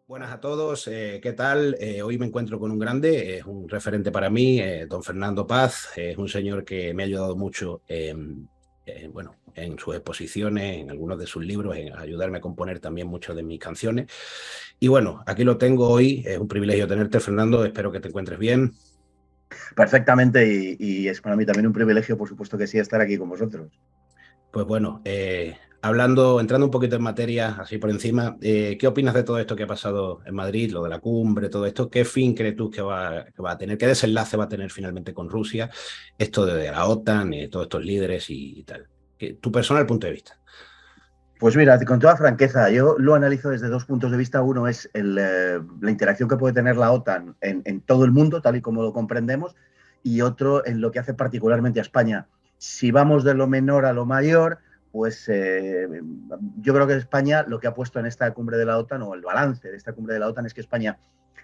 Buenas a todos, ¿qué tal? Hoy me encuentro con un grande, es un referente para mí, don Fernando Paz, es un señor que me ha ayudado mucho bueno, en sus exposiciones, en algunos de sus libros, en ayudarme a componer también muchas de mis canciones. Y bueno, aquí lo tengo hoy, es un privilegio tenerte, Fernando, espero que te encuentres bien. Perfectamente y es para mí también un privilegio, por supuesto que sí, estar aquí con vosotros. Pues bueno, entrando un poquito en materia, así por encima, ¿qué opinas de todo esto que ha pasado en Madrid, lo de la cumbre, todo esto? ¿Qué fin crees tú que va a tener, qué desenlace va a tener finalmente con Rusia, esto de la OTAN, todos estos líderes y tal? Tu personal punto de vista. Pues mira, con toda franqueza, yo lo analizo desde dos puntos de vista. Uno es la interacción que puede tener la OTAN en todo el mundo, tal y como lo comprendemos, y otro en lo que hace particularmente a España. Si vamos de lo menor a lo mayor, pues yo creo que España lo que ha puesto en esta cumbre de la OTAN, o el balance de esta cumbre de la OTAN, es que España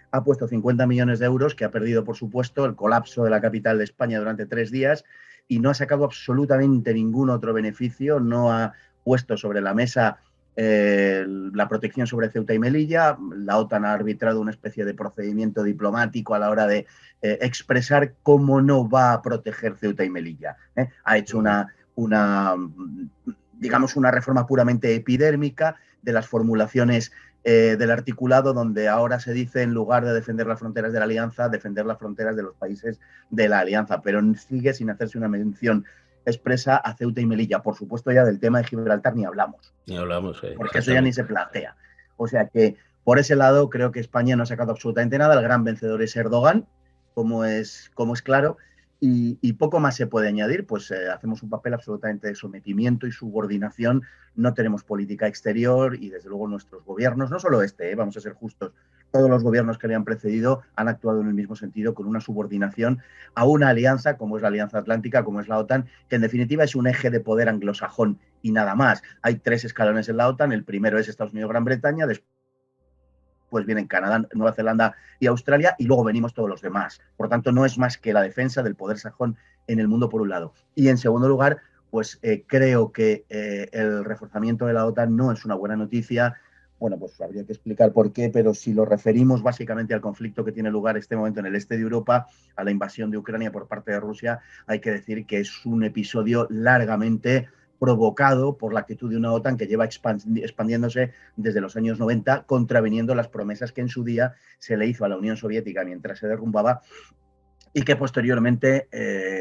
ha puesto 50 millones de euros, que ha perdido, por supuesto, el colapso de la capital de España durante 3 días y no ha sacado absolutamente ningún otro beneficio, no ha puesto sobre la mesa la protección sobre Ceuta y Melilla. La OTAN ha arbitrado una especie de procedimiento diplomático a la hora de expresar cómo no va a proteger Ceuta y Melilla. Ha hecho Ujú. digamos, una reforma puramente epidérmica de las formulaciones del articulado, donde ahora se dice, en lugar de defender las fronteras de la Alianza, defender las fronteras de los países de la Alianza, pero sigue sin hacerse una mención expresa a Ceuta y Melilla. Por supuesto, ya del tema de Gibraltar ni hablamos, Y hablamos, porque eso ya ni exactamente. se plantea. O sea que por ese lado creo que España no ha sacado absolutamente nada. El gran vencedor es Erdogan, como es claro, y poco más se puede añadir. Pues hacemos un papel absolutamente de sometimiento y subordinación. No tenemos política exterior y desde luego nuestros gobiernos, no solo este, vamos a ser justos, todos los gobiernos que le han precedido han actuado en el mismo sentido, con una subordinación a una alianza como es la Alianza Atlántica, como es la OTAN, que en definitiva es un eje de poder anglosajón y nada más. Hay tres escalones en la OTAN. El primero es Estados Unidos-Gran Bretaña, después vienen Canadá, Nueva Zelanda y Australia, y luego venimos todos los demás. Por tanto, no es más que la defensa del poder sajón en el mundo, por un lado. Y en segundo lugar, pues creo que el reforzamiento de la OTAN no es una buena noticia. Bueno, pues habría que explicar por qué, pero si lo referimos básicamente al conflicto que tiene lugar este momento en el este de Europa, a la invasión de Ucrania por parte de Rusia, hay que decir que es un episodio largamente provocado por la actitud de una OTAN que lleva expandiéndose desde los años 90, contraviniendo las promesas que en su día se le hizo a la Unión Soviética mientras se derrumbaba y que posteriormente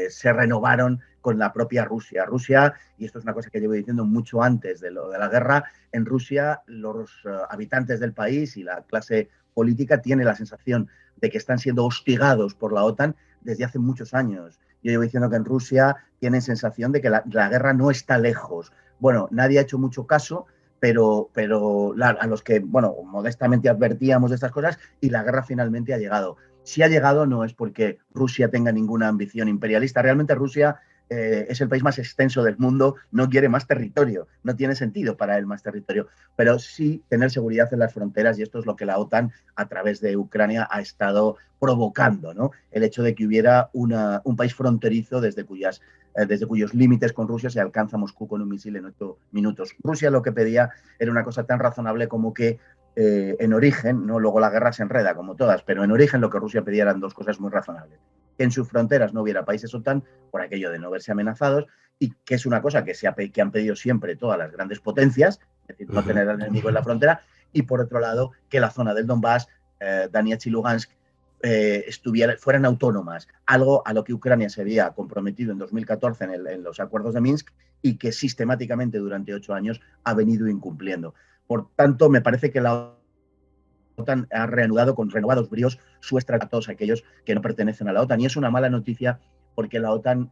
se renovaron con la propia Rusia. Rusia, y esto es una cosa que llevo diciendo mucho antes de lo de la guerra, en Rusia los habitantes del país y la clase política tienen la sensación de que están siendo hostigados por la OTAN desde hace muchos años. Yo llevo diciendo que en Rusia tienen sensación de que la guerra no está lejos. Bueno, nadie ha hecho mucho caso, pero a los que, bueno, modestamente advertíamos de estas cosas, y la guerra finalmente ha llegado. Si ha llegado no es porque Rusia tenga ninguna ambición imperialista. Realmente Rusia es el país más extenso del mundo, no quiere más territorio, no tiene sentido para él más territorio, pero sí tener seguridad en las fronteras, y esto es lo que la OTAN a través de Ucrania ha estado provocando, ¿no? El hecho de que hubiera un país fronterizo desde cuyos límites con Rusia se alcanza Moscú con un misil en 8 minutos. Rusia lo que pedía era una cosa tan razonable como que en origen, ¿no? Luego la guerra se enreda como todas, pero en origen lo que Rusia pedía eran dos cosas muy razonables: que en sus fronteras no hubiera países OTAN por aquello de no verse amenazados, y que es una cosa que han pedido siempre todas las grandes potencias, es decir, Uh no -huh. tener al enemigo en la frontera, y por otro lado que la zona del Donbass, Donetsk y Lugansk, fueran autónomas, algo a lo que Ucrania se había comprometido en 2014 en los acuerdos de Minsk y que sistemáticamente durante 8 años ha venido incumpliendo. Por tanto, me parece que la OTAN ha reanudado con renovados bríos su estrategia a todos aquellos que no pertenecen a la OTAN. Y es una mala noticia porque la OTAN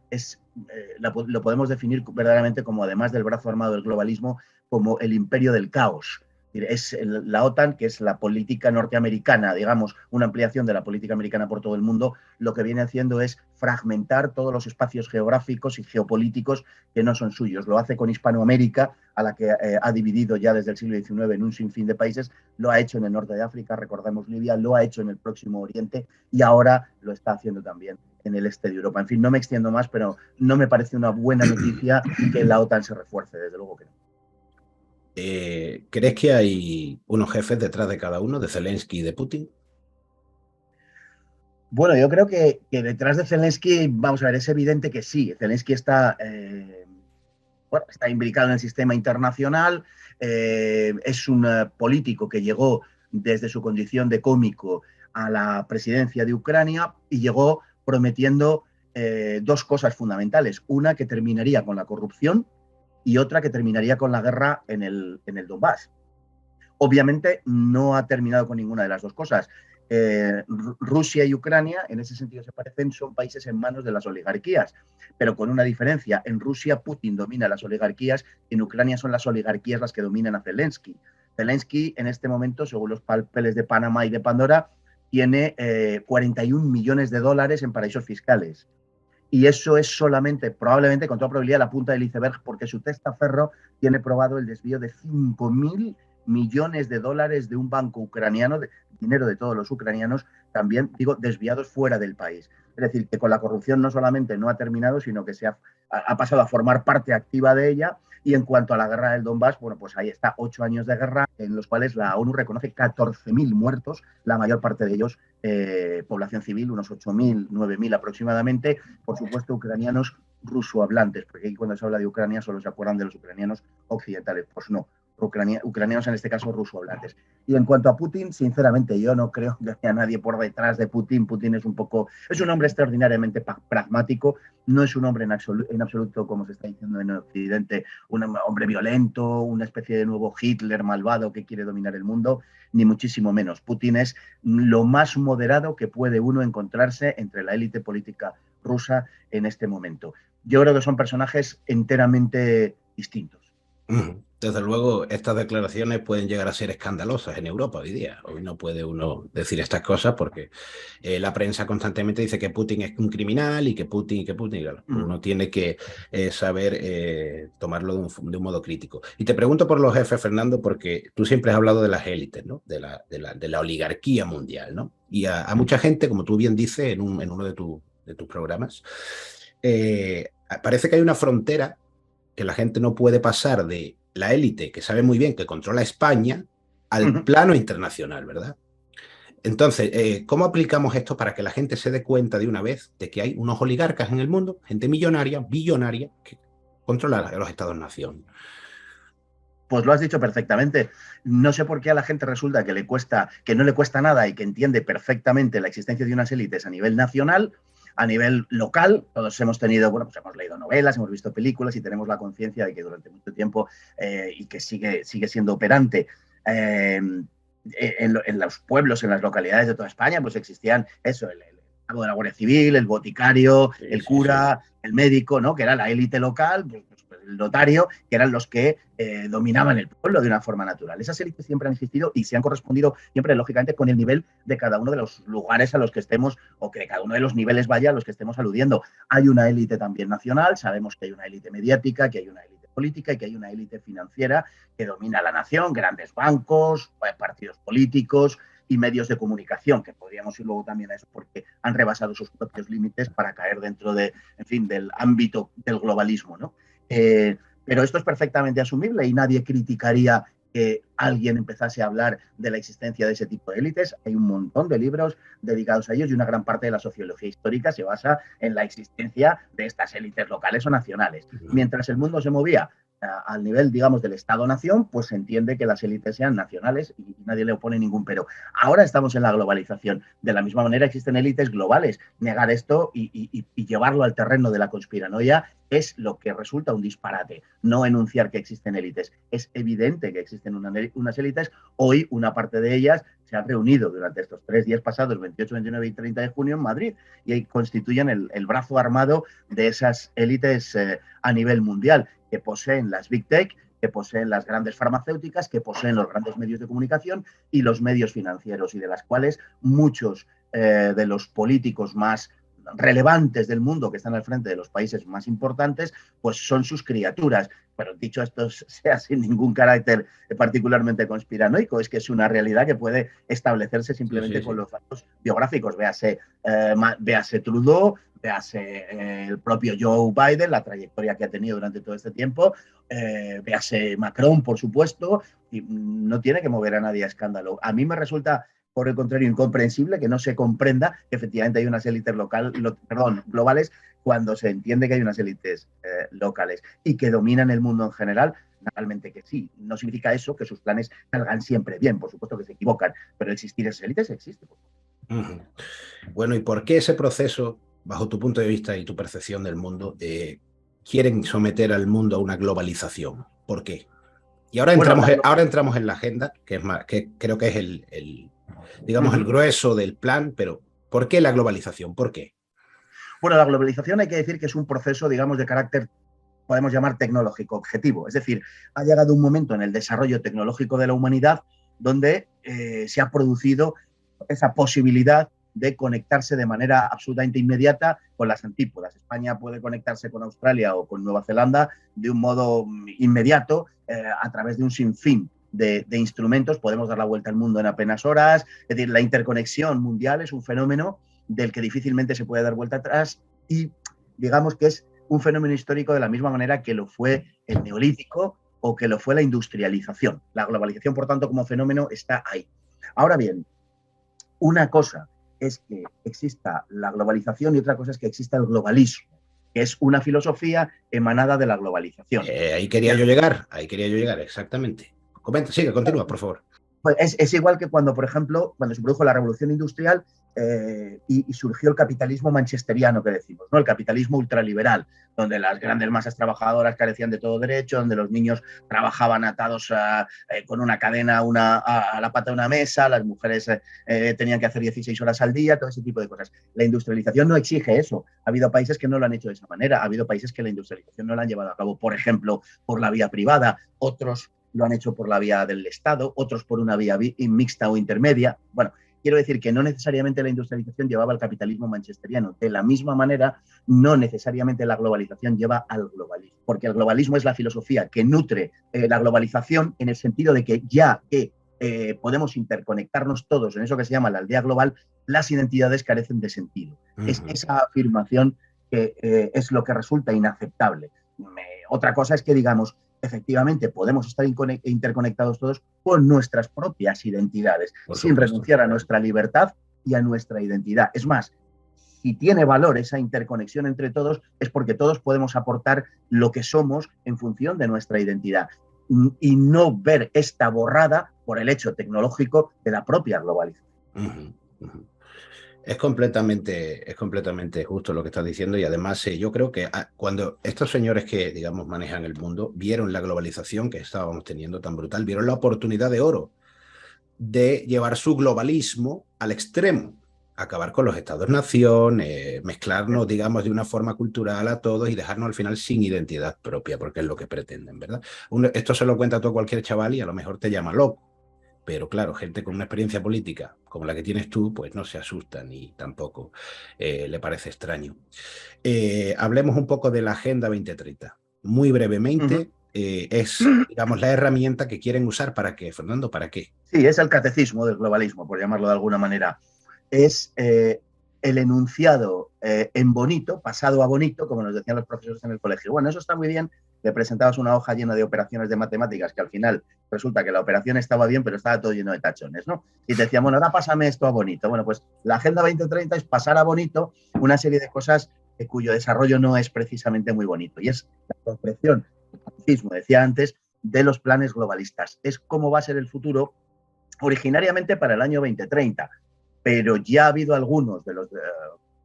lo podemos definir verdaderamente como, además del brazo armado del globalismo, como el imperio del caos. Es la OTAN, que es la política norteamericana, digamos, una ampliación de la política americana por todo el mundo, lo que viene haciendo es fragmentar todos los espacios geográficos y geopolíticos que no son suyos. Lo hace con Hispanoamérica, a la que ha dividido ya desde el siglo XIX en un sinfín de países. Lo ha hecho en el norte de África, recordemos Libia, lo ha hecho en el Próximo Oriente y ahora lo está haciendo también en el este de Europa. En fin, no me extiendo más, pero no me parece una buena noticia que la OTAN se refuerce, desde luego que no. ¿Crees que hay unos jefes detrás de cada uno, de Zelensky y de Putin? Bueno, yo creo que detrás de Zelensky, vamos a ver, es evidente que sí. Zelensky está, bueno, está imbricado en el sistema internacional, es un político que llegó desde su condición de cómico a la presidencia de Ucrania y llegó prometiendo dos cosas fundamentales. Una que terminaría con la corrupción y otra que terminaría con la guerra en el Donbass. Obviamente no ha terminado con ninguna de las dos cosas. Rusia y Ucrania, en ese sentido se parecen, son países en manos de las oligarquías, pero con una diferencia. En Rusia Putin domina las oligarquías, en Ucrania son las oligarquías las que dominan a Zelensky. Zelensky en este momento, según los papeles de Panamá y de Pandora, tiene 41 millones de dólares en paraísos fiscales. Y eso es solamente, probablemente, con toda probabilidad, la punta del iceberg, porque su testaferro tiene probado el desvío de 5.000 millones de dólares de un banco ucraniano, de dinero de todos los ucranianos, también, digo, desviados fuera del país. Es decir, que con la corrupción no solamente no ha terminado, sino que ha pasado a formar parte activa de ella. Y en cuanto a la guerra del Donbass, bueno, pues ahí está, 8 años de guerra en los cuales la ONU reconoce 14.000 muertos, la mayor parte de ellos población civil, unos 8.000, 9.000 aproximadamente, por supuesto ucranianos rusohablantes, porque aquí cuando se habla de Ucrania solo se acuerdan de los ucranianos occidentales, pues no, ucranianos en este caso rusohablantes. Y en cuanto a Putin, sinceramente yo no creo que haya nadie por detrás de Putin. Putin es es un hombre extraordinariamente pragmático, no es un hombre en absoluto, como se está diciendo en Occidente, un hombre violento, una especie de nuevo Hitler malvado que quiere dominar el mundo, ni muchísimo menos. Putin es lo más moderado que puede uno encontrarse entre la élite política rusa en este momento. Yo creo que son personajes enteramente distintos. Desde luego, estas declaraciones pueden llegar a ser escandalosas en Europa hoy día. Hoy no puede uno decir estas cosas porque la prensa constantemente dice que Putin es un criminal y que Putin. Claro, uno tiene que saber tomarlo de un modo crítico. Y te pregunto por los jefes, Fernando, porque tú siempre has hablado de las élites, ¿no? De la oligarquía mundial, ¿no? Y a mucha gente, como tú bien dices en uno de tus programas, parece que hay una frontera que la gente no puede pasar de la élite, que sabe muy bien que controla España, al plano internacional, ¿verdad? Entonces, ¿cómo aplicamos esto para que la gente se dé cuenta de una vez de que hay unos oligarcas en el mundo, gente millonaria, billonaria, que controla a los estados-nación? Pues lo has dicho perfectamente. No sé por qué a la gente resulta que no le cuesta nada y que entiende perfectamente la existencia de unas élites a nivel nacional, a nivel local. Todos hemos tenido, bueno, pues hemos leído novelas, hemos visto películas y tenemos la conciencia de que durante mucho tiempo y que sigue siendo operante en los pueblos, en las localidades de toda España, pues existían eso, el cabo de la Guardia Civil, el boticario, el cura, el médico, ¿no? Que era la élite local, pues, el notario, que eran los que dominaban el pueblo de una forma natural. Esas élites siempre han existido y se han correspondido siempre, lógicamente, con el nivel de cada uno de los lugares a los que estemos, o que cada uno de los niveles vaya a los que estemos aludiendo. Hay una élite también nacional, sabemos que hay una élite mediática, que hay una élite política y que hay una élite financiera que domina la nación, grandes bancos, partidos políticos y medios de comunicación, que podríamos ir luego también a eso porque han rebasado sus propios límites para caer dentro de, en fin, del ámbito del globalismo, ¿no? Pero esto es perfectamente asumible y nadie criticaría que alguien empezase a hablar de la existencia de ese tipo de élites. Hay un montón de libros dedicados a ellos y una gran parte de la sociología histórica se basa en la existencia de estas élites locales o nacionales. Mientras el mundo se movía al nivel, digamos, del Estado-nación, pues se entiende que las élites sean nacionales y nadie le opone ningún pero. Ahora estamos en la globalización. De la misma manera existen élites globales. Negar esto y llevarlo al terreno de la conspiranoia es lo que resulta un disparate. No enunciar que existen élites. Es evidente que existen unas élites. Hoy una parte de ellas se han reunido durante estos 3 días pasados, 28, 29 y 30 de junio en Madrid, y constituyen el brazo armado de esas élites a nivel mundial, que poseen las Big Tech, que poseen las grandes farmacéuticas, que poseen los grandes medios de comunicación y los medios financieros, y de las cuales muchos de los políticos más relevantes del mundo que están al frente de los países más importantes, pues son sus criaturas. Pero dicho esto sea sin ningún carácter particularmente conspiranoico, es que es una realidad que puede establecerse simplemente con los datos biográficos. Véase Trudeau, véase el propio Joe Biden, la trayectoria que ha tenido durante todo este tiempo, véase Macron, por supuesto, y no tiene que mover a nadie a escándalo. A mí me resulta, por el contrario, incomprensible que no se comprenda que efectivamente hay unas élites globales cuando se entiende que hay unas élites locales y que dominan el mundo en general. Naturalmente que sí. No significa eso que sus planes salgan siempre bien. Por supuesto que se equivocan, pero existir esas élites existe. Bueno, ¿y por qué ese proceso, bajo tu punto de vista y tu percepción del mundo, quieren someter al mundo a una globalización? ¿Por qué? Y ahora entramos en la agenda, que creo que es digamos, el grueso del plan, pero ¿por qué la globalización? ¿Por qué? Bueno, la globalización hay que decir que es un proceso, digamos, de carácter, podemos llamar tecnológico, objetivo. Es decir, ha llegado un momento en el desarrollo tecnológico de la humanidad donde se ha producido esa posibilidad de conectarse de manera absolutamente inmediata con las antípodas. España puede conectarse con Australia o con Nueva Zelanda de un modo inmediato a través de un sinfín de instrumentos. Podemos dar la vuelta al mundo en apenas horas. Es decir, la interconexión mundial es un fenómeno del que difícilmente se puede dar vuelta atrás y digamos que es un fenómeno histórico de la misma manera que lo fue el neolítico o que lo fue la industrialización. La globalización, por tanto, como fenómeno está ahí. Ahora bien, una cosa es que exista la globalización y otra cosa es que exista el globalismo, que es una filosofía emanada de la globalización. Ahí quería yo llegar, exactamente. Continúa, por favor. Pues es igual que cuando, por ejemplo, cuando se produjo la revolución industrial y surgió el capitalismo manchesteriano, que decimos, ¿no? El capitalismo ultraliberal, donde las grandes masas trabajadoras carecían de todo derecho, donde los niños trabajaban atados con una cadena a la pata de una mesa, las mujeres tenían que hacer 16 horas al día, todo ese tipo de cosas. La industrialización no exige eso. Ha habido países que no lo han hecho de esa manera, ha habido países que la industrialización no la han llevado a cabo, por ejemplo, por la vía privada, otros lo han hecho por la vía del Estado, otros por una vía mixta o intermedia. Bueno, quiero decir que no necesariamente la industrialización llevaba al capitalismo manchesteriano. De la misma manera, no necesariamente la globalización lleva al globalismo, porque el globalismo es la filosofía que nutre la globalización en el sentido de que ya que podemos interconectarnos todos en eso que se llama la aldea global, las identidades carecen de sentido. Es esa afirmación que es lo que resulta inaceptable. Otra cosa es que digamos, efectivamente podemos estar interconectados todos con nuestras propias identidades, sin renunciar a nuestra libertad y a nuestra identidad. Es más, si tiene valor esa interconexión entre todos, es porque todos podemos aportar lo que somos en función de nuestra identidad y no ver esta borrada por el hecho tecnológico de la propia globalización. Es completamente justo lo que estás diciendo y además yo creo que cuando estos señores que, digamos, manejan el mundo vieron la globalización que estábamos teniendo tan brutal, vieron la oportunidad de oro de llevar su globalismo al extremo, acabar con los estados-nación, mezclarnos, digamos, de una forma cultural a todos y dejarnos al final sin identidad propia, porque es lo que pretenden, ¿verdad? Esto se lo cuenta todo cualquier chaval y a lo mejor te llama loco. Pero claro, gente con una experiencia política como la que tienes tú, pues no se asusta ni tampoco le parece extraño. Hablemos un poco de la Agenda 2030. Muy brevemente, es, digamos, la herramienta que quieren usar. ¿Para qué, Fernando? ¿Para qué? Sí, es el catecismo del globalismo, por llamarlo de alguna manera. Es el enunciado en bonito, pasado a bonito, como nos decían los profesores en el colegio. Bueno, eso está muy bien. Le presentabas una hoja llena de operaciones de matemáticas que al final resulta que la operación estaba bien, pero estaba todo lleno de tachones, ¿no? Y te decían, bueno, ahora pásame esto a bonito. Bueno, pues la Agenda 2030 es pasar a bonito una serie de cosas cuyo desarrollo no es precisamente muy bonito. Y es la concreción, el catecismo, decía antes, de los planes globalistas. Es cómo va a ser el futuro originariamente para el año 2030, pero ya ha habido algunos de los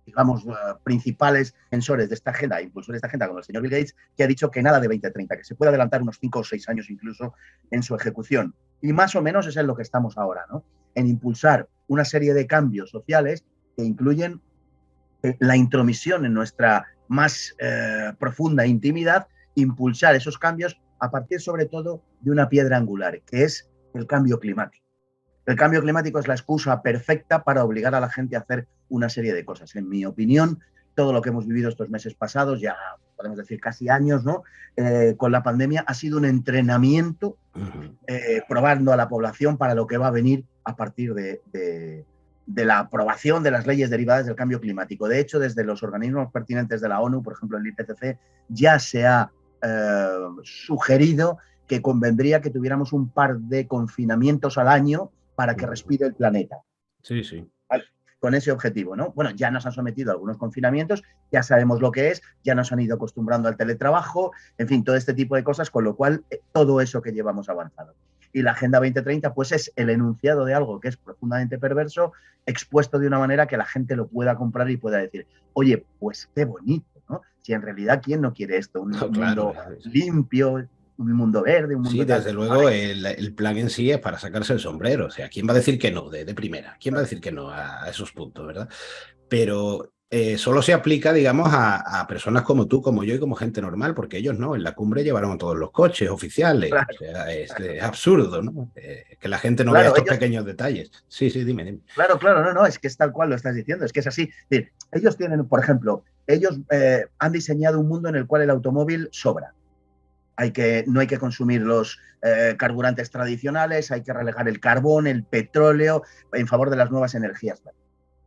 digamos, principales sensores de esta agenda, impulsores de esta agenda, como el señor Bill Gates, que ha dicho que nada de 2030, que se puede adelantar unos 5 o 6 años incluso en su ejecución. Y más o menos es en lo que estamos ahora, ¿no? En impulsar una serie de cambios sociales que incluyen la intromisión en nuestra más profunda intimidad, impulsar esos cambios a partir sobre todo de una piedra angular, que es el cambio climático. El cambio climático es la excusa perfecta para obligar a la gente a hacer una serie de cosas. En mi opinión, todo lo que hemos vivido estos meses pasados, ya podemos decir casi años, ¿no? Con la pandemia, ha sido un entrenamiento probando a la población para lo que va a venir a partir de la aprobación de las leyes derivadas del cambio climático. De hecho, desde los organismos pertinentes de la ONU, por ejemplo el IPCC, ya se ha sugerido que convendría que tuviéramos un par de confinamientos al año para que respire el planeta. Sí, sí. Con ese objetivo, ¿no? Bueno, ya nos han sometido a algunos confinamientos, ya sabemos lo que es, ya nos han ido acostumbrando al teletrabajo, en fin, todo este tipo de cosas, con lo cual todo eso que llevamos avanzado. Y la Agenda 2030, pues es el enunciado de algo que es profundamente perverso, expuesto de una manera que la gente lo pueda comprar y pueda decir, oye, pues qué bonito, ¿no? Si en realidad, ¿quién no quiere esto? Un mundo limpio, un mundo verde, un mundo... Sí, desde luego el plan en sí es para sacarse el sombrero. O sea, ¿quién va a decir que no de primera? ¿Quién va a decir que no a esos puntos, verdad? Pero solo se aplica, digamos, a personas como tú, como yo y como gente normal, porque ellos no, en la cumbre llevaron todos los coches oficiales. Claro, o sea, es absurdo, ¿no? Que la gente no vea estos pequeños detalles. Sí, sí, dime. Claro, no, es que es tal cual lo estás diciendo, es que es así. Es decir, ellos tienen, por ejemplo, ellos han diseñado un mundo en el cual el automóvil sobra. No hay que consumir los carburantes tradicionales, hay que relegar el carbón, el petróleo, en favor de las nuevas energías.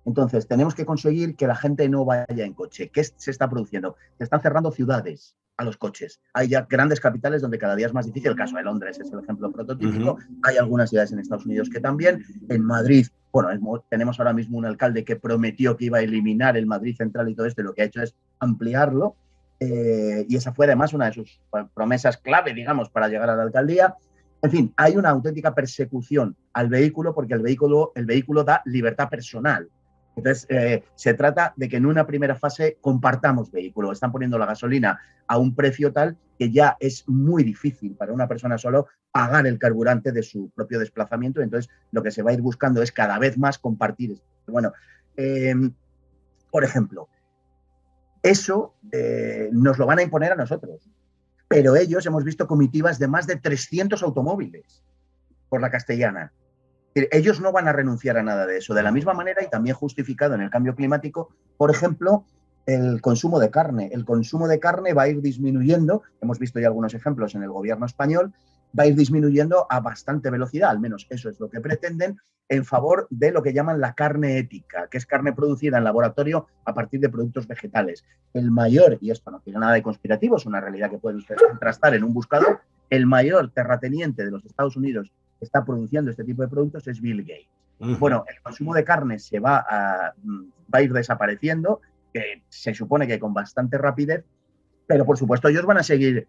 Entonces, tenemos que conseguir que la gente no vaya en coche. ¿Qué se está produciendo? Se están cerrando ciudades a los coches. Hay ya grandes capitales donde cada día es más difícil. El caso de Londres es el ejemplo prototípico. Hay algunas ciudades en Estados Unidos que también. En Madrid, bueno, tenemos ahora mismo un alcalde que prometió que iba a eliminar el Madrid Central y todo esto, y lo que ha hecho es ampliarlo. Y esa fue además una de sus promesas clave, digamos, para llegar a la alcaldía. En fin, hay una auténtica persecución al vehículo porque el vehículo da libertad personal. Entonces, se trata de que en una primera fase compartamos vehículo. Están poniendo la gasolina a un precio tal que ya es muy difícil para una persona solo pagar el carburante de su propio desplazamiento. Entonces, lo que se va a ir buscando es cada vez más compartir. Bueno, por ejemplo, eso nos lo van a imponer a nosotros. Pero ellos hemos visto comitivas de más de 300 automóviles por la Castellana. Ellos no van a renunciar a nada de eso. De la misma manera, y también justificado en el cambio climático, por ejemplo, el consumo de carne. El consumo de carne va a ir disminuyendo, hemos visto ya algunos ejemplos en el gobierno español, va a ir disminuyendo a bastante velocidad, al menos eso es lo que pretenden, en favor de lo que llaman la carne ética, que es carne producida en laboratorio a partir de productos vegetales. El mayor, y esto no tiene nada de conspirativo, es una realidad que pueden ustedes contrastar en un buscador, el mayor terrateniente de los Estados Unidos que está produciendo este tipo de productos es Bill Gates. Bueno, el consumo de carne va a ir desapareciendo, que se supone que con bastante rapidez, pero por supuesto ellos van a seguir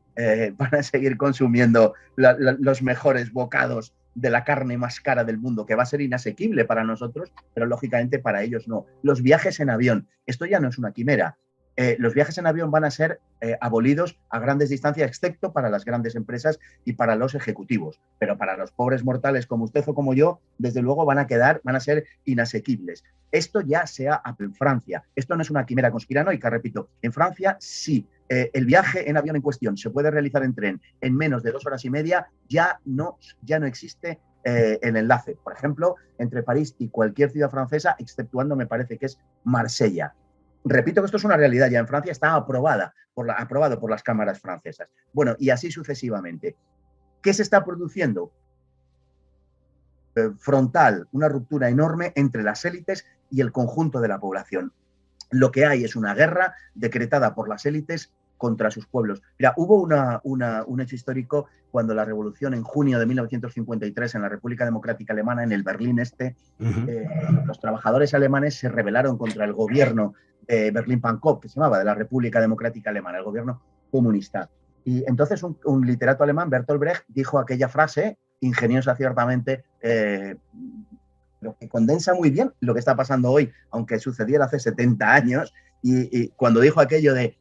consumiendo los mejores bocados de la carne más cara del mundo, que va a ser inasequible para nosotros, pero lógicamente para ellos no. Los viajes en avión, esto ya no es una quimera. Los viajes en avión van a ser abolidos a grandes distancias, excepto para las grandes empresas y para los ejecutivos. Pero para los pobres mortales como usted o como yo, desde luego van a ser inasequibles. Esto ya se ha en Francia. Esto no es una quimera conspiranoica, repito. En Francia sí. El viaje en avión en cuestión se puede realizar en tren en menos de 2 horas y media. Ya no existe el enlace. Por ejemplo, entre París y cualquier ciudad francesa, exceptuando, me parece que es Marsella. Repito que esto es una realidad, ya en Francia está aprobado por las cámaras francesas. Bueno, y así sucesivamente. ¿Qué se está produciendo? Frontal, una ruptura enorme entre las élites y el conjunto de la población. Lo que hay es una guerra decretada por las élites contra sus pueblos. Mira, hubo un hecho histórico cuando la revolución en junio de 1953 en la República Democrática Alemana, en el Berlín Este, los trabajadores alemanes se rebelaron contra el gobierno de Berlín-Pankow, que se llamaba, de la República Democrática Alemana, el gobierno comunista. Y entonces un literato alemán, Bertolt Brecht, dijo aquella frase, ingeniosa ciertamente, pero que condensa muy bien lo que está pasando hoy, aunque sucediera hace 70 años, y cuando dijo aquello de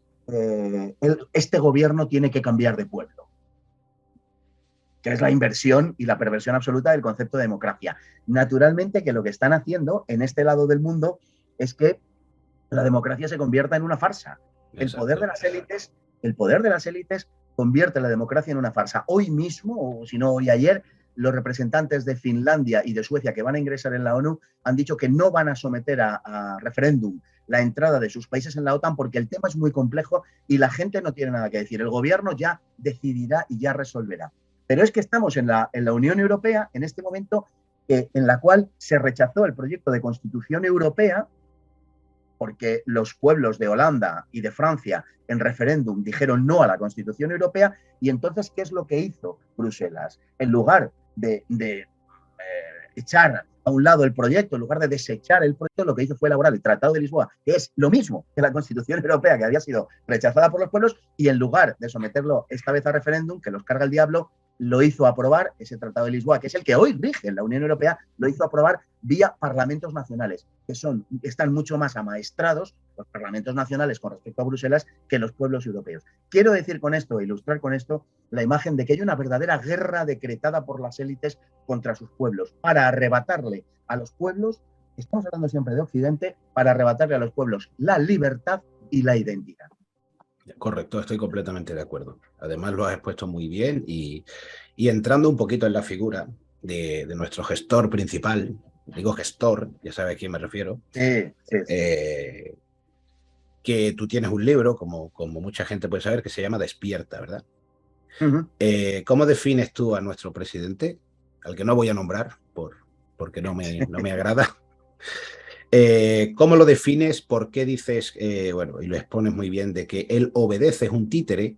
este gobierno tiene que cambiar de pueblo, que es la inversión y la perversión absoluta del concepto de democracia. Naturalmente que lo que están haciendo en este lado del mundo es que la democracia se convierta en una farsa. El poder de las élites convierte la democracia en una farsa. Hoy mismo, o si no hoy ayer, los representantes de Finlandia y de Suecia que van a ingresar en la ONU han dicho que no van a someter a referéndum la entrada de sus países en la OTAN porque el tema es muy complejo y la gente no tiene nada que decir. El gobierno ya decidirá y ya resolverá. Pero es que estamos en la Unión Europea en este momento en la cual se rechazó el proyecto de Constitución Europea porque los pueblos de Holanda y de Francia en referéndum dijeron no a la Constitución Europea. Y entonces, ¿qué es lo que hizo Bruselas? En lugar de echar a un lado el proyecto, en lugar de desechar el proyecto, lo que hizo fue elaborar el Tratado de Lisboa, que es lo mismo que la Constitución Europea, que había sido rechazada por los pueblos, y en lugar de someterlo esta vez a referéndum, que los carga el diablo, lo hizo aprobar, ese Tratado de Lisboa, que es el que hoy rige en la Unión Europea, lo hizo aprobar vía parlamentos nacionales, que están mucho más amaestrados, los parlamentos nacionales con respecto a Bruselas, que los pueblos europeos. Quiero decir con esto, ilustrar con esto, la imagen de que hay una verdadera guerra decretada por las élites contra sus pueblos, para arrebatarle a los pueblos, estamos hablando siempre de Occidente, para arrebatarle a los pueblos la libertad y la identidad. Correcto, estoy completamente de acuerdo. Además lo has expuesto muy bien y entrando un poquito en la figura de nuestro gestor principal, digo gestor, ya sabes a quién me refiero, sí. Que tú tienes un libro, como mucha gente puede saber, que se llama Despierta, ¿verdad? ¿Cómo defines tú a nuestro presidente, al que no voy a nombrar porque no me agrada? ¿Cómo lo defines? ¿Por qué dices, bueno, y lo expones muy bien, de que él obedece, es un títere,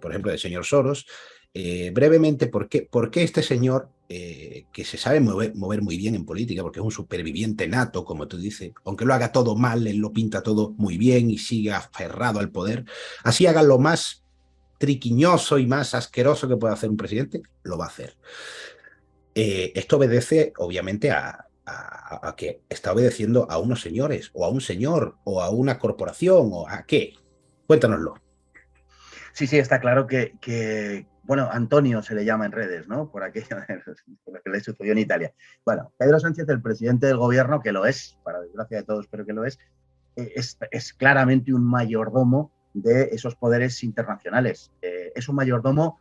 por ejemplo, del señor Soros? Brevemente, ¿por qué este señor, que se sabe mover muy bien en política, porque es un superviviente nato, como tú dices, aunque lo haga todo mal, él lo pinta todo muy bien y sigue aferrado al poder, así haga lo más triquiñoso y más asqueroso que pueda hacer un presidente, lo va a hacer? Esto obedece, obviamente, a que está obedeciendo a unos señores, o a un señor, o a una corporación, o a qué. Cuéntanoslo. Sí, está claro que, bueno, Antonio se le llama en redes, ¿no? Por aquello de lo que le sucedió en Italia. Bueno, Pedro Sánchez, el presidente del gobierno, que lo es, para desgracia de todos, pero que lo es claramente un mayordomo de esos poderes internacionales. Es un mayordomo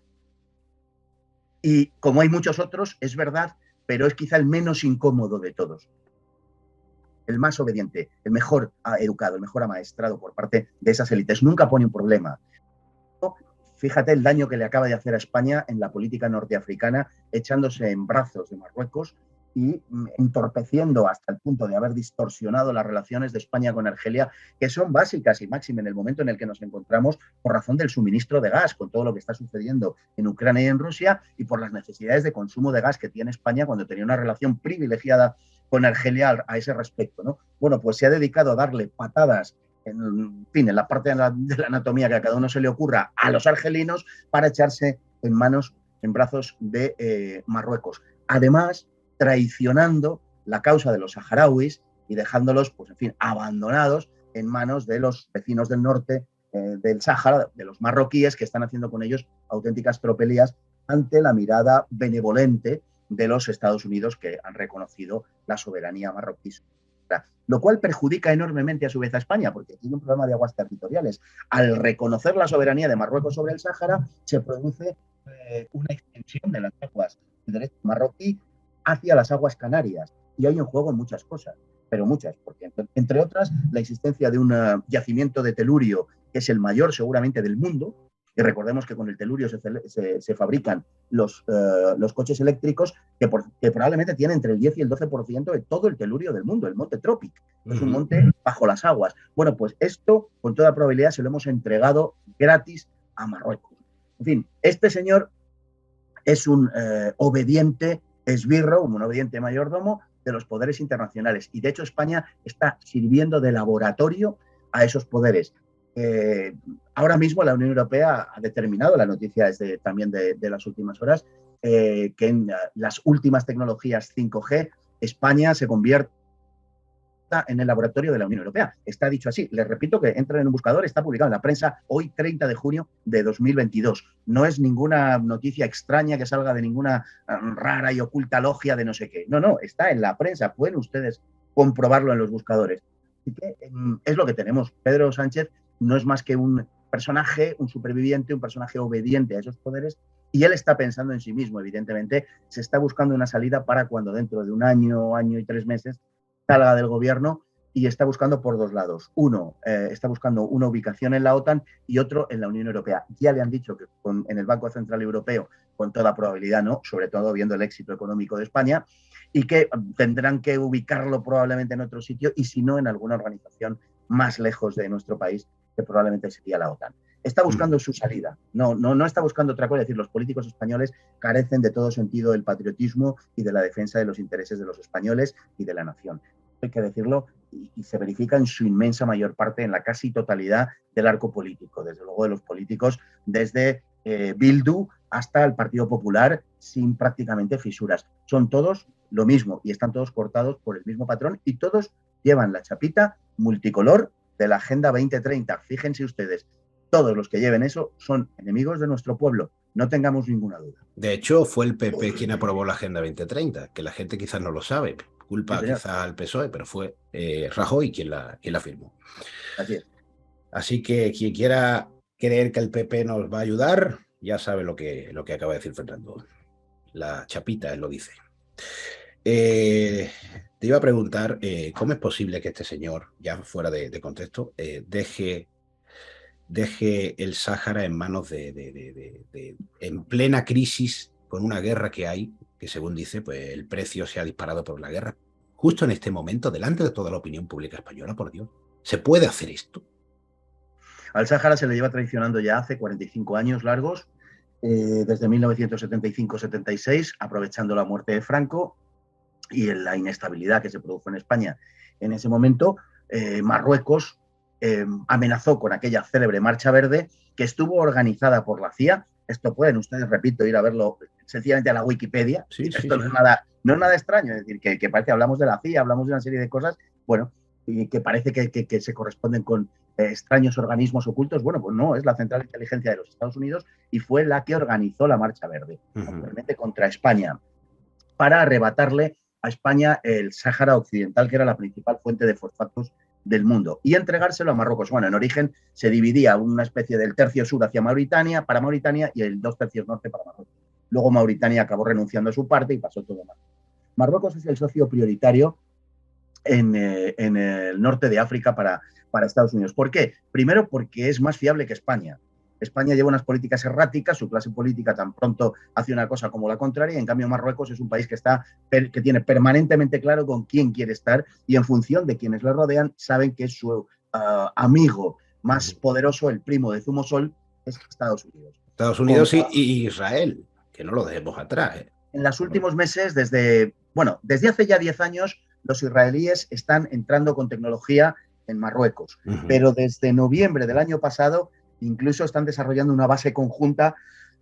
y, como hay muchos otros, es verdad, pero es quizá el menos incómodo de todos. El más obediente, el mejor educado, el mejor amaestrado por parte de esas élites. Nunca pone un problema. Fíjate el daño que le acaba de hacer a España en la política norteafricana, echándose en brazos de Marruecos y entorpeciendo hasta el punto de haber distorsionado las relaciones de España con Argelia, que son básicas y máximas en el momento en el que nos encontramos por razón del suministro de gas, con todo lo que está sucediendo en Ucrania y en Rusia, y por las necesidades de consumo de gas que tiene España cuando tenía una relación privilegiada con Argelia a ese respecto, ¿no? Bueno, pues se ha dedicado a darle patadas en fin, en la parte de la anatomía que a cada uno se le ocurra a los argelinos para echarse en brazos de Marruecos. Además, traicionando la causa de los saharauis y dejándolos, pues en fin, abandonados en manos de los vecinos del norte del Sáhara, de los marroquíes, que están haciendo con ellos auténticas tropelías ante la mirada benevolente de los Estados Unidos, que han reconocido la soberanía marroquí, lo cual perjudica enormemente a su vez a España, porque tiene un problema de aguas territoriales. Al reconocer la soberanía de Marruecos sobre el Sáhara, se produce una extensión de las aguas del derecho marroquí hacia las aguas canarias. Y hay en juego muchas cosas, pero muchas, porque entre otras, la existencia de un yacimiento de telurio, que es el mayor seguramente del mundo, y recordemos que con el telurio se fabrican los coches eléctricos que probablemente tienen entre el 10 y el 12% de todo el telurio del mundo, el monte Tropic. Es un monte bajo las aguas. Bueno, pues esto, con toda probabilidad, se lo hemos entregado gratis a Marruecos. En fin, este señor es un obediente esbirro, un obediente mayordomo de los poderes internacionales. Y de hecho España está sirviendo de laboratorio a esos poderes. Ahora mismo la Unión Europea ha determinado, la noticia es también de las últimas horas, que en las últimas tecnologías 5G, España se convierte en el laboratorio de la Unión Europea. Está dicho así. Les repito que entren en un buscador, está publicado en la prensa hoy, 30 de junio de 2022. No es ninguna noticia extraña que salga de ninguna rara y oculta logia de no sé qué. No, está en la prensa. Pueden ustedes comprobarlo en los buscadores. Así que es lo que tenemos. Pedro Sánchez no es más que un personaje, un superviviente, un personaje obediente a esos poderes Y él está pensando en sí mismo, evidentemente, se está buscando una salida para cuando dentro de un año, año y 3 meses salga del gobierno y está buscando por dos lados. Uno, está buscando una ubicación en la OTAN y otro en la Unión Europea. Ya le han dicho que en el Banco Central Europeo, con toda probabilidad no, sobre todo viendo el éxito económico de España, y que tendrán que ubicarlo probablemente en otro sitio y si no en alguna organización más lejos de nuestro país, que probablemente sería la OTAN. Está buscando su salida, no está buscando otra cosa. Es decir, los políticos españoles carecen de todo sentido del patriotismo y de la defensa de los intereses de los españoles y de la nación. Hay que decirlo, y se verifica en su inmensa mayor parte, en la casi totalidad del arco político, desde luego de los políticos, desde Bildu hasta el Partido Popular, sin prácticamente fisuras. Son todos lo mismo y están todos cortados por el mismo patrón y todos llevan la chapita multicolor de la Agenda 2030. Fíjense ustedes, todos los que lleven eso son enemigos de nuestro pueblo, no tengamos ninguna duda. De hecho, fue el PP quien aprobó la Agenda 2030, que la gente quizás no lo sabe, culpa Sí, quizás al PSOE, pero fue Rajoy quien la firmó. así es. Así que quien quiera creer que el PP nos va a ayudar, ya sabe lo que acaba de decir Fernando. La chapita, él lo dice. Te iba a preguntar, ¿cómo es posible que este señor, ya fuera de contexto, deje el Sáhara en manos en plena crisis, con una guerra que hay, que según dice, pues el precio se ha disparado por la guerra, justo en este momento, delante de toda la opinión pública española, por Dios? ¿Se puede hacer esto? Al Sáhara se le lleva traicionando ya hace 45 años largos, desde 1975-76, aprovechando la muerte de Franco y la inestabilidad que se produjo en España en ese momento. Marruecos amenazó con aquella célebre Marcha Verde que estuvo organizada por la CIA. Esto pueden ustedes, repito, ir a verlo sencillamente a la Wikipedia. Sí, Esto sí. no es nada extraño, es decir, que parece que hablamos de la CIA, hablamos de una serie de cosas, bueno, y que parece que se corresponden con extraños organismos ocultos. Bueno, pues no, es la Central de Inteligencia de los Estados Unidos y fue la que organizó la Marcha Verde, naturalmente contra España, para arrebatarle a España el Sáhara Occidental, que era la principal fuente de fosfatos del mundo, y entregárselo a Marruecos. Bueno, en origen se dividía una especie del tercio sur hacia Mauritania, para Mauritania, y el 2/3 norte para Marruecos. Luego Mauritania acabó renunciando a su parte y pasó todo mal. Marruecos es el socio prioritario en el norte de África para Estados Unidos. ¿Por qué? Primero, porque es más fiable que España. España lleva unas políticas erráticas, su clase política tan pronto hace una cosa como la contraria, y en cambio Marruecos es un país que tiene permanentemente claro con quién quiere estar y en función de quienes le rodean saben que su amigo más poderoso, el primo de Zumosol, es Estados Unidos. Estados Unidos y Israel, que no lo dejemos atrás. En los últimos meses, desde hace ya 10 años, los israelíes están entrando con tecnología en Marruecos, pero desde noviembre del año pasado incluso están desarrollando una base conjunta,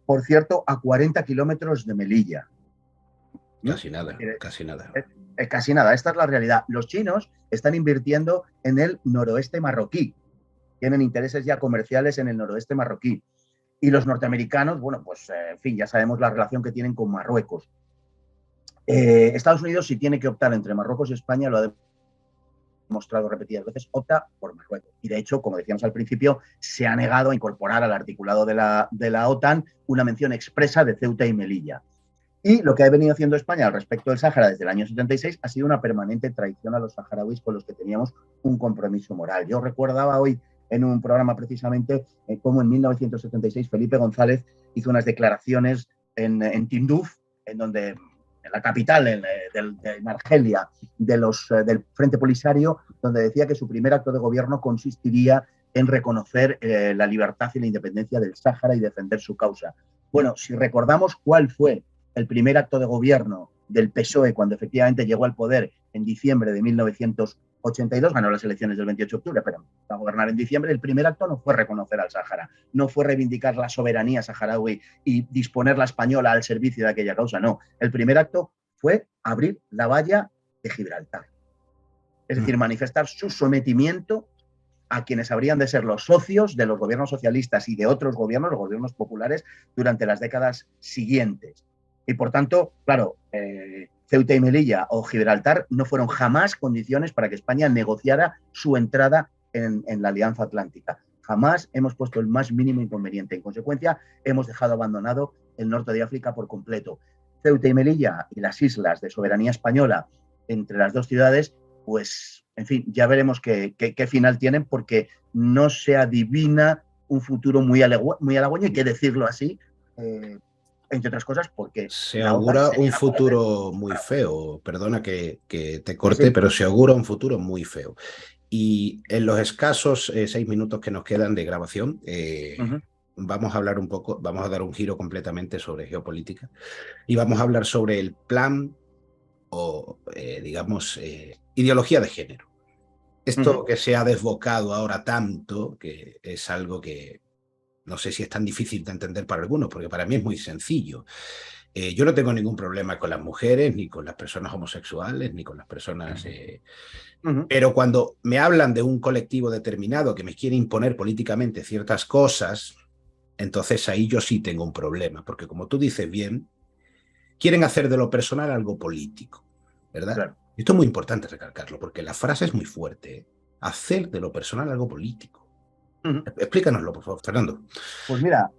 por cierto, a 40 kilómetros de Melilla. Casi nada, casi nada. Casi nada, esta es la realidad. Los chinos están invirtiendo en el noroeste marroquí, tienen intereses ya comerciales en el noroeste marroquí. Y los norteamericanos, bueno, pues en fin, ya sabemos la relación que tienen con Marruecos. Estados Unidos, si tiene que optar entre Marruecos y España, lo ha demostrado repetidas veces, opta por Marruecos. Y de hecho, como decíamos al principio, se ha negado a incorporar al articulado de la OTAN una mención expresa de Ceuta y Melilla. Y lo que ha venido haciendo España al respecto del Sáhara desde el año 76 ha sido una permanente traición a los saharauis con los que teníamos un compromiso moral. Yo recordaba hoy en un programa precisamente cómo en 1976 Felipe González hizo unas declaraciones en Tinduf, en donde en la capital de Argelia del Frente Polisario, donde decía que su primer acto de gobierno consistiría en reconocer la libertad y la independencia del Sáhara y defender su causa. Bueno, si recordamos cuál fue el primer acto de gobierno del PSOE cuando efectivamente llegó al poder en diciembre de 1982, ganó las elecciones del 28 de octubre, pero va a gobernar en diciembre. El primer acto no fue reconocer al Sáhara, no fue reivindicar la soberanía saharaui y disponer la española al servicio de aquella causa, no. El primer acto fue abrir la valla de Gibraltar. Es decir, manifestar su sometimiento a quienes habrían de ser los socios de los gobiernos socialistas y de otros gobiernos, los gobiernos populares, durante las décadas siguientes. Y por tanto, claro, Ceuta y Melilla o Gibraltar no fueron jamás condiciones para que España negociara su entrada en la Alianza Atlántica. Jamás hemos puesto el más mínimo inconveniente. En consecuencia, hemos dejado abandonado el norte de África por completo. Ceuta y Melilla y las islas de soberanía española entre las dos ciudades, pues, en fin, ya veremos qué final tienen, porque no se adivina un futuro muy halagüeño, hay que decirlo así, entre otras cosas, porque se augura un futuro muy feo. Perdona que te corte, sí. Pero se augura un futuro muy feo. Y en los escasos 6 minutos que nos quedan de grabación, vamos a hablar un poco, vamos a dar un giro completamente sobre geopolítica y vamos a hablar sobre el plan o, digamos, ideología de género. Esto que se ha desbocado ahora tanto, que es algo que no sé si es tan difícil de entender para algunos, porque para mí es muy sencillo. Yo no tengo ningún problema con las mujeres, ni con las personas homosexuales, ni con las personas... Pero cuando me hablan de un colectivo determinado que me quiere imponer políticamente ciertas cosas, entonces ahí yo sí tengo un problema, porque como tú dices bien, quieren hacer de lo personal algo político, ¿verdad? Claro. Esto es muy importante recalcarlo, porque la frase es muy fuerte, ¿eh? Hacer de lo personal algo político. Explícanoslo, por favor, Fernando. Pues mira,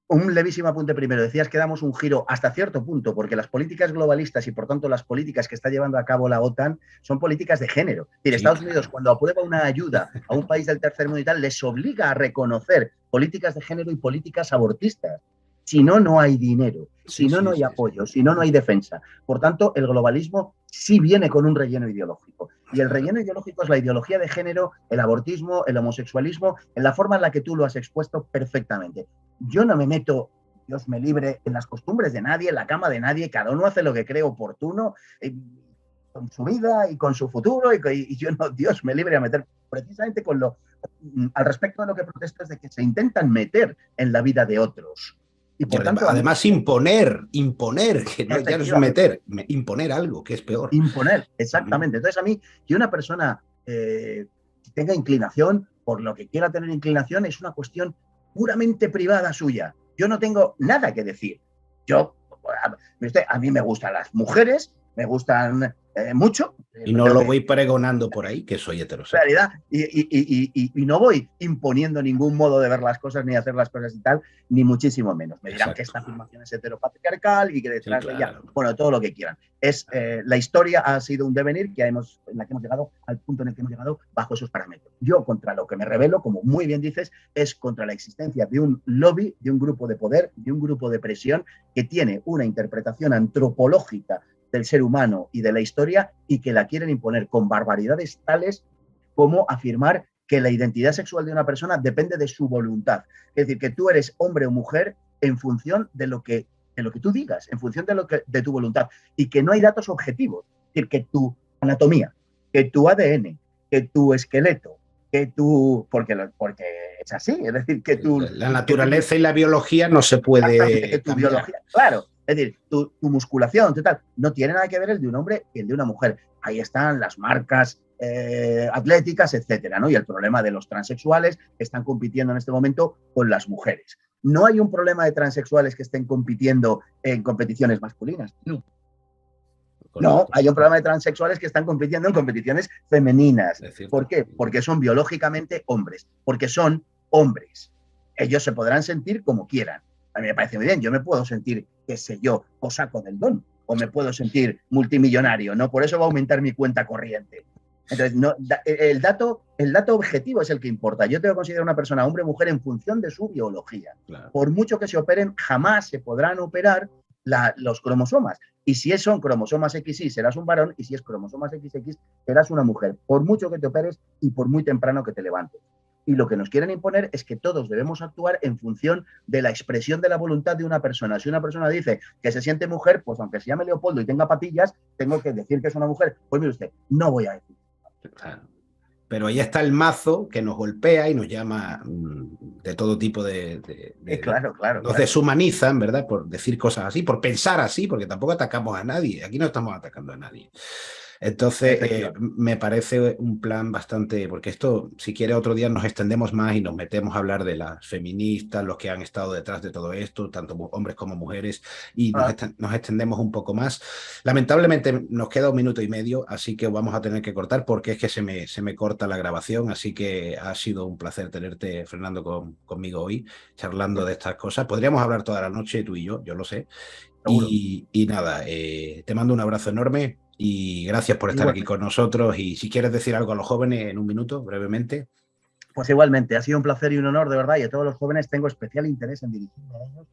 un levísimo apunte primero. Decías que damos un giro hasta cierto punto, porque las políticas globalistas y por tanto las políticas que está llevando a cabo la OTAN son políticas de género. Es decir, Estados Unidos, cuando aprueba una ayuda a un país del tercer mundo y tal, les obliga a reconocer políticas de género y políticas abortistas. Si no, no hay dinero. Si no, no hay apoyo. Si no, no hay defensa. Por tanto, el globalismo sí viene con un relleno ideológico. Y el relleno ideológico es la ideología de género, el abortismo, el homosexualismo, en la forma en la que tú lo has expuesto perfectamente. Yo no me meto, Dios me libre, en las costumbres de nadie, en la cama de nadie. Cada uno hace lo que cree oportuno con su vida y con su futuro. Y yo no, Dios me libre a meter precisamente con lo... Al respecto de lo que protesto es de que se intentan meter en la vida de otros. Y por tanto, además imponer, que no, ya no es meter, imponer algo, que es peor. Imponer, exactamente. Entonces a mí, que una persona tenga inclinación, por lo que quiera tener inclinación, es una cuestión puramente privada suya. Yo no tengo nada que decir. A mí me gustan las mujeres, me gustan mucho. Y no lo voy pregonando por ahí, que soy heterosexual. Realidad, y no voy imponiendo ningún modo de ver las cosas ni hacer las cosas y tal, ni muchísimo menos. Me dirán que esta afirmación es heteropatriarcal y que detrás de ella, bueno, todo lo que quieran. La historia ha sido un devenir en la que hemos llegado al punto en el que hemos llegado bajo esos parámetros. Yo contra lo que me rebelo, como muy bien dices, es contra la existencia de un lobby, de un grupo de poder, de un grupo de presión que tiene una interpretación antropológica del ser humano y de la historia y que la quieren imponer con barbaridades tales como afirmar que la identidad sexual de una persona depende de su voluntad. Es decir, que tú eres hombre o mujer en función de lo que tú digas, en función de tu voluntad, y que no hay datos objetivos. Es decir, que tu anatomía, que tu ADN, que tu esqueleto, que tu... Porque es así, es decir, que tu... La naturaleza y la biología no se puede que tu biología, claro. Es decir, tu musculación, total, no tiene nada que ver el de un hombre y el de una mujer. Ahí están las marcas atléticas, etcétera, ¿no? Y el problema de los transexuales que están compitiendo en este momento con las mujeres. No hay un problema de transexuales que estén compitiendo en competiciones masculinas. No. No, hay un problema de transexuales que están compitiendo en competiciones femeninas. ¿Por qué? Porque son biológicamente hombres, porque son hombres. Ellos se podrán sentir como quieran. A mí me parece muy bien, yo me puedo sentir, qué sé yo, cosaco del don, o me puedo sentir multimillonario, ¿no? Por eso va a aumentar mi cuenta corriente. Entonces, no, el dato objetivo es el que importa. Yo tengo que considerar una persona hombre o mujer en función de su biología. Claro. Por mucho que se operen, jamás se podrán operar los cromosomas. Y si son cromosomas XY, serás un varón, y si es cromosomas XX, serás una mujer. Por mucho que te operes y por muy temprano que te levantes. Y lo que nos quieren imponer es que todos debemos actuar en función de la expresión de la voluntad de una persona. Si una persona dice que se siente mujer, pues aunque se llame Leopoldo y tenga patillas, tengo que decir que es una mujer. Pues mire usted, no voy a decir. Claro. Pero ahí está el mazo que nos golpea y nos llama de todo tipo claro. Nos deshumanizan, ¿verdad? Por decir cosas así, por pensar así, porque tampoco atacamos a nadie. Aquí no estamos atacando a nadie. Entonces, Efectivamente. me parece un plan bastante, porque esto, si quiere, otro día nos extendemos más y nos metemos a hablar de las feministas, los que han estado detrás de todo esto, tanto hombres como mujeres, y Ah, nos extendemos un poco más. Lamentablemente nos queda 1 minuto y medio, así que vamos a tener que cortar porque es que se me corta la grabación, así que ha sido un placer tenerte, Fernando, conmigo hoy, charlando de estas cosas. Podríamos hablar toda la noche, tú y yo lo sé. seguro. Y nada, te mando un abrazo enorme y gracias por estar aquí Igualmente. con nosotros. Y si quieres decir algo a los jóvenes en 1 minuto, brevemente. Pues igualmente, ha sido un placer y un honor, de verdad, y a todos los jóvenes tengo especial interés en dirigirme a ellos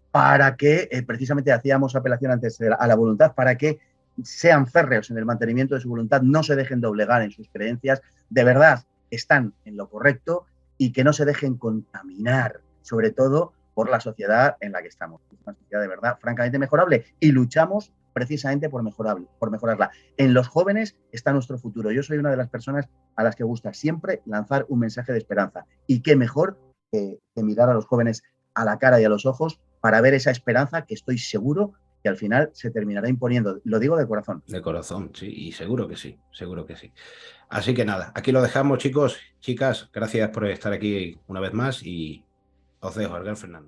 para que, precisamente hacíamos apelación antes a la voluntad, para que sean férreos en el mantenimiento de su voluntad, no se dejen doblegar en sus creencias, de verdad están en lo correcto y que no se dejen contaminar, sobre todo por la sociedad en la que estamos. Es una sociedad de verdad francamente mejorable y luchamos precisamente por mejorarla. En los jóvenes está nuestro futuro. Yo soy una de las personas a las que gusta siempre lanzar un mensaje de esperanza. Y qué mejor que mirar a los jóvenes a la cara y a los ojos para ver esa esperanza que estoy seguro que al final se terminará imponiendo. Lo digo de corazón. De corazón, sí, y seguro que sí, seguro que sí. Así que nada, aquí lo dejamos, chicos, chicas. Gracias por estar aquí una vez más y os dejo, Argal Fernando.